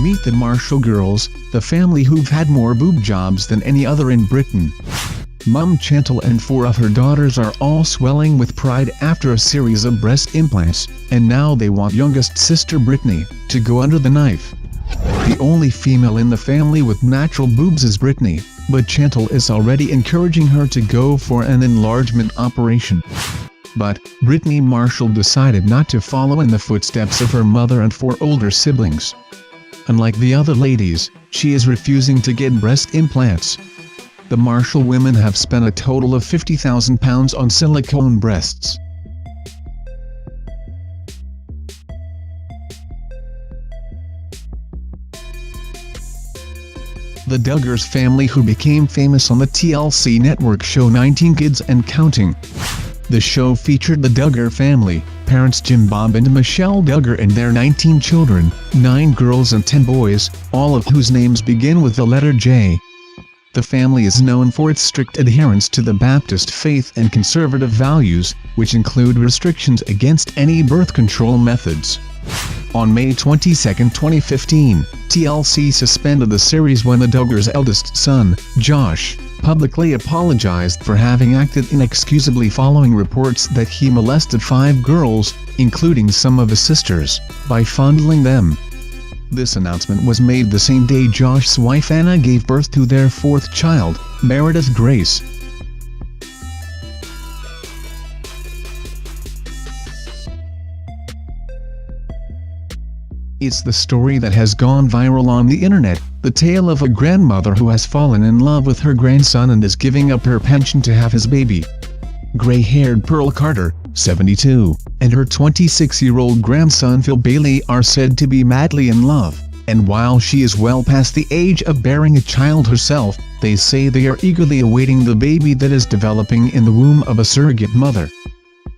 Meet the Marshall girls, the family who've had more boob jobs than any other in Britain. Mum Chantal and 4 of her daughters are all swelling with pride after a series of breast implants, and now they want youngest sister Brittany to go under the knife. The only female in the family with natural boobs is Brittany, but Chantal is already encouraging her to go for an enlargement operation. But Brittany Marshall decided not to follow in the footsteps of her mother and 4 older siblings. Unlike the other ladies, she is refusing to get breast implants. The Marshall women have spent a total of £50,000 on silicone breasts. The Duggars family, who became famous on the TLC network show 19 Kids and Counting. The show featured the Duggar family, parents Jim Bob and Michelle Duggar and their 19 children, 9 girls and 10 boys, all of whose names begin with the letter J. The family is known for its strict adherence to the Baptist faith and conservative values, which include restrictions against any birth control methods. On May 22, 2015, TLC suspended the series when the Duggars' eldest son, Josh, publicly apologized for having acted inexcusably following reports that he molested 5 girls, including some of his sisters, by fondling them. This announcement was made the same day Josh's wife Anna gave birth to their 4th child, Meredith Grace. It's the story that has gone viral on the internet, the tale of a grandmother who has fallen in love with her grandson and is giving up her pension to have his baby. Gray-haired Pearl Carter, 72, and her 26-year-old grandson Phil Bailey are said to be madly in love, and while she is well past the age of bearing a child herself, they say they are eagerly awaiting the baby that is developing in the womb of a surrogate mother.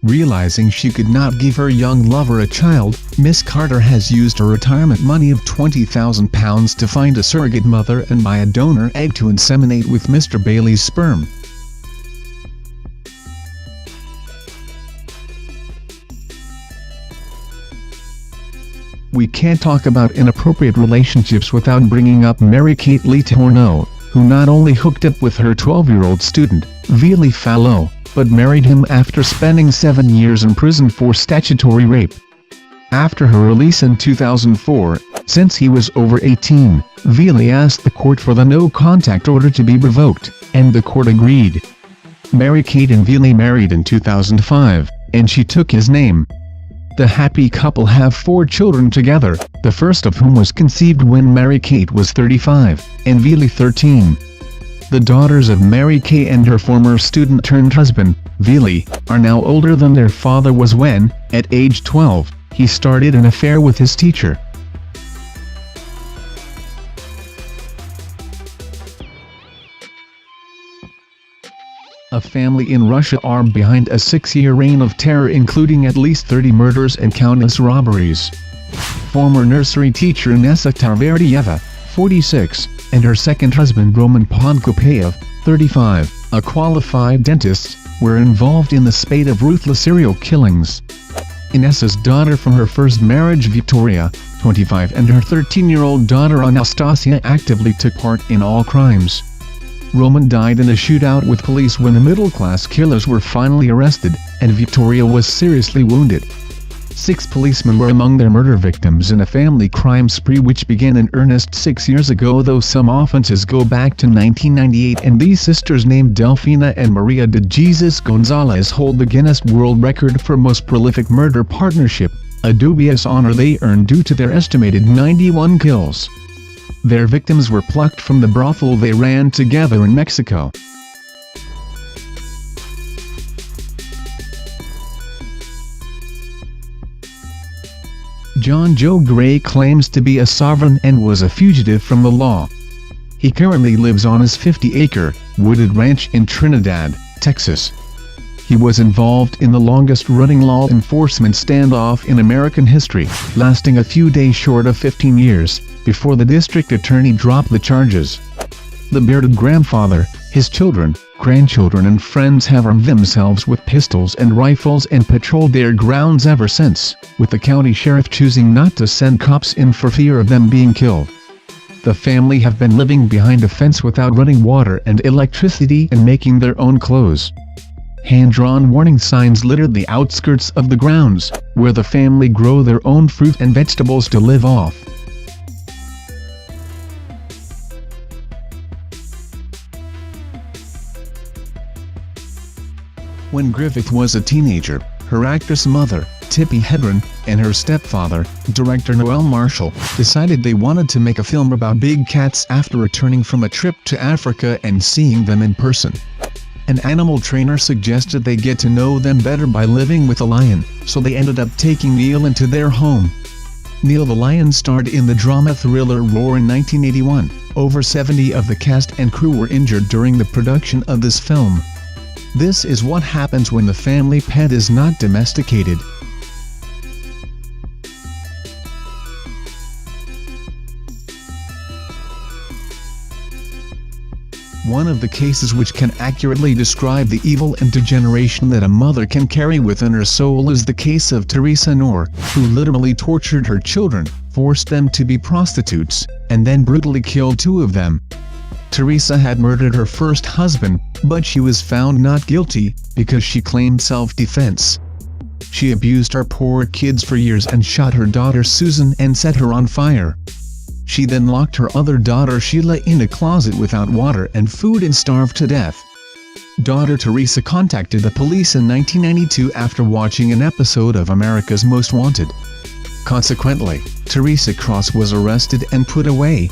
Realizing she could not give her young lover a child, Miss Carter has used her retirement money of £20,000 to find a surrogate mother and buy a donor egg to inseminate with Mr. Bailey's sperm. We can't talk about inappropriate relationships without bringing up Mary-Kate Lee Tourneau, who not only hooked up with her 12-year-old student, Vili Fallow, but married him after spending 7 years in prison for statutory rape. After her release in 2004, since he was over 18, Vili asked the court for the no-contact order to be revoked, and the court agreed. Mary-Kate and Vili married in 2005, and she took his name. The happy couple have 4 children together, the first of whom was conceived when Mary-Kate was 35, and Vili 13. The daughters of Mary-Kate and her former student-turned-husband, Vili, are now older than their father was when, at age 12, he started an affair with his teacher. A family in Russia are behind a 6-year reign of terror, including at least 30 murders and countless robberies. Former nursery teacher Nessa Tarverdieva, 46, and her second husband Roman Podkopayev, 35, a qualified dentist, were involved in the spate of ruthless serial killings. Inessa's daughter from her first marriage Victoria, 25, and her 13-year-old daughter Anastasia actively took part in all crimes. Roman died in a shootout with police when the middle-class killers were finally arrested, and Victoria was seriously wounded. 6 policemen were among their murder victims in a family crime spree which began in earnest 6 years ago, though some offenses go back to 1998, and these sisters named Delfina and Maria de Jesus Gonzalez hold the Guinness World Record for most prolific murder partnership, a dubious honor they earned due to their estimated 91 kills. Their victims were plucked from the brothel they ran together in Mexico. John Joe Gray claims to be a sovereign and was a fugitive from the law. He currently lives on his 50-acre, wooded ranch in Trinidad, Texas. He was involved in the longest-running law enforcement standoff in American history, lasting a few days short of 15 years, before the district attorney dropped the charges. The bearded grandfather, his children, grandchildren and friends have armed themselves with pistols and rifles and patrolled their grounds ever since, with the county sheriff choosing not to send cops in for fear of them being killed. The family have been living behind a fence without running water and electricity and making their own clothes. Hand-drawn warning signs litter the outskirts of the grounds, where the family grow their own fruit and vegetables to live off. When Griffith was a teenager, her actress mother, Tippi Hedren, and her stepfather, director Noel Marshall, decided they wanted to make a film about big cats after returning from a trip to Africa and seeing them in person. An animal trainer suggested they get to know them better by living with a lion, so they ended up taking Neil into their home. Neil the lion starred in the drama thriller Roar in 1981. Over 70 of the cast and crew were injured during the production of this film. This is what happens when the family pet is not domesticated. One of the cases which can accurately describe the evil and degeneration that a mother can carry within her soul is the case of Teresa Knorr, who literally tortured her children, forced them to be prostitutes, and then brutally killed 2 of them. Teresa had murdered her first husband, but she was found not guilty, because she claimed self-defense. She abused her poor kids for years and shot her daughter Susan and set her on fire. She then locked her other daughter Sheila in a closet without water and food and starved to death. Daughter Teresa contacted the police in 1992 after watching an episode of America's Most Wanted. Consequently, Teresa Cross was arrested and put away.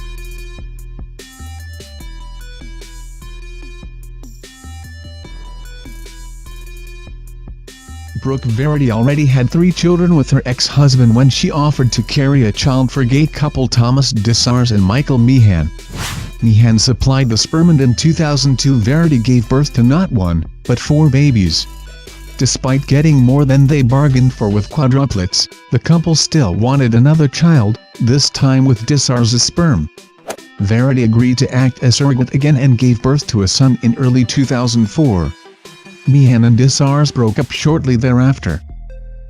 Brooke Verity already had 3 children with her ex-husband when she offered to carry a child for gay couple Thomas Dessars and Michael Meehan. Meehan supplied the sperm, and in 2002 Verity gave birth to not 1, but 4 babies. Despite getting more than they bargained for with quadruplets, the couple still wanted another child, this time with Dessars' sperm. Verity agreed to act as surrogate again and gave birth to a son in early 2004. Meehan and Dessars broke up shortly thereafter.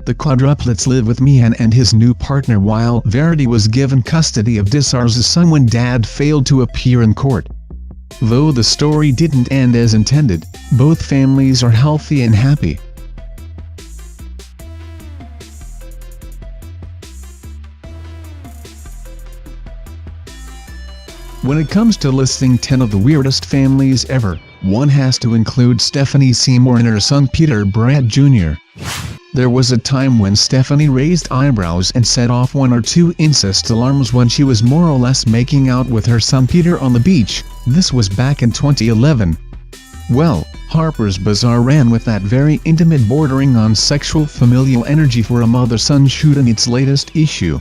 The quadruplets live with Meehan and his new partner, while Verity was given custody of Dessars' son when Dad failed to appear in court. Though the story didn't end as intended, both families are healthy and happy. When it comes to listing 10 of the weirdest families ever, one has to include Stephanie Seymour and her son Peter Brad Jr. There was a time when Stephanie raised eyebrows and set off 1 or 2 incest alarms when she was more or less making out with her son Peter on the beach. This was back in 2011. Well, Harper's Bazaar ran with that very intimate, bordering on sexual familial energy for a mother-son shoot in its latest issue.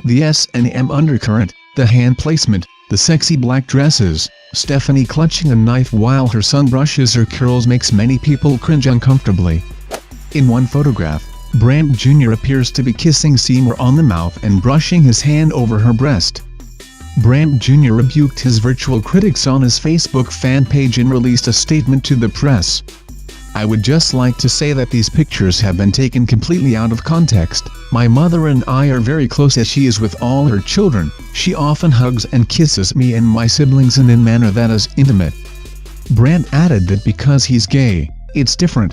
The S&M undercurrent, the hand placement, the sexy black dresses, Stephanie clutching a knife while her son brushes her curls makes many people cringe uncomfortably. In one photograph, Brant Jr. appears to be kissing Seymour on the mouth and brushing his hand over her breast. Brant Jr. rebuked his virtual critics on his Facebook fan page and released a statement to the press. "I would just like to say that these pictures have been taken completely out of context. My mother and I are very close, as she is with all her children. She often hugs and kisses me and my siblings in a manner that is intimate." Brant added that because he's gay, it's different.